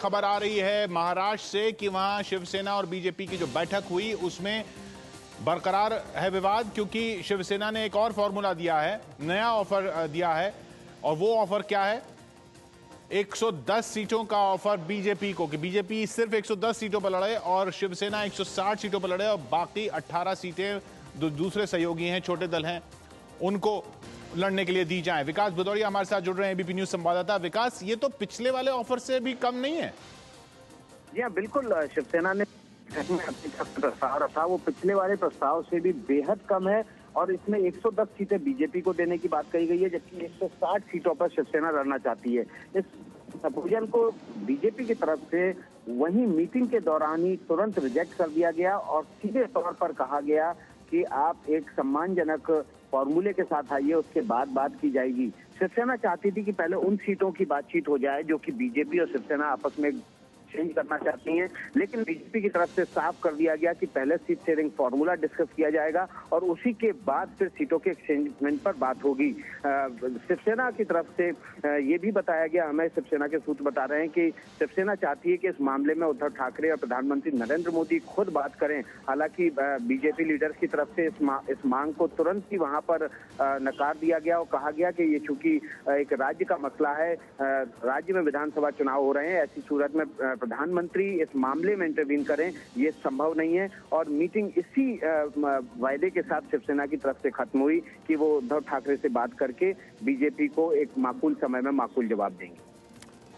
खबर आ रही है महाराष्ट्र से कि वहां शिवसेना और बीजेपी की जो बैठक हुई उसमें बरकरार है विवाद, क्योंकि शिवसेना ने एक और फॉर्मूला दिया है, नया ऑफर दिया है। और वो ऑफर क्या है? 110 सीटों का ऑफर बीजेपी को, कि बीजेपी सिर्फ 110 सीटों पर लड़े और शिवसेना 160 सीटों पर लड़े और बाकी 18 सीटें दूसरे सहयोगी हैं, छोटे दल हैं, उनको लड़ने के लिए दी जाएं। विकास भदौरिया हमारे साथ जुड़ रहे हैं, एबीपी न्यूज संवाददाता। विकास, ये तो पिछले वाले ऑफर से भी कम नहीं है। जी हाँ, बिल्कुल। शिवसेना ने प्रस्ताव रखा, वो पिछले वाले प्रस्ताव से भी बेहद कम है और इसमें 110 सीटें बीजेपी को देने की बात कही गई है, जबकि 160 सीटों पर शिवसेना लड़ना चाहती है। इस प्रपोजल को बीजेपी की तरफ से वहीं मीटिंग के दौरान ही तुरंत रिजेक्ट कर दिया गया और सीधे तौर पर कहा गया कि आप एक सम्मानजनक फॉर्मूले के साथ आइए, उसके बाद बात की जाएगी। शिवसेना चाहती थी कि पहले उन सीटों की बातचीत हो जाए जो कि बीजेपी और शिवसेना आपस में चेंज करना चाहती हैं, लेकिन बीजेपी की तरफ से साफ कर दिया गया कि पहले सीट शेयरिंग फॉर्मूला डिस्कस किया जाएगा और उसी के बाद फिर सीटों के एक्सचेंजमेंट पर बात होगी। शिवसेना की तरफ से ये भी बताया गया, हमें शिवसेना के सूत्र बता रहे हैं कि शिवसेना चाहती है कि इस मामले में उद्धव ठाकरे और प्रधानमंत्री नरेंद्र मोदी खुद बात करें। हालांकि बीजेपी लीडर्स की तरफ से इस मांग को तुरंत ही वहां पर नकार दिया गया और कहा गया कि ये चूंकि एक राज्य का मसला है, राज्य में विधानसभा चुनाव हो रहे हैं, ऐसी सूरत में प्रधानमंत्री इस मामले में इंटरवीन करें, ये संभव नहीं है। और मीटिंग इसी वायदे के साथ शिवसेना की तरफ से खत्म हुई कि वो उद्धव ठाकरे से बात करके बीजेपी को एक माकूल समय में माकूल जवाब देंगे।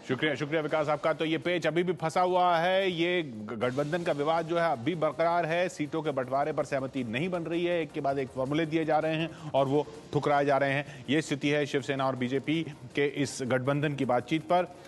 शुक्रिया विकास आपका। तो ये पेच अभी भी फंसा हुआ है, ये गठबंधन का विवाद जो है अभी बरकरार है, सीटों के बंटवारे पर सहमति नहीं बन रही है, एक के बाद एक फॉर्मूले दिए जा रहे हैं और वो ठुकराए जा रहे हैं। ये स्थिति है शिवसेना और बीजेपी के इस गठबंधन की बातचीत पर।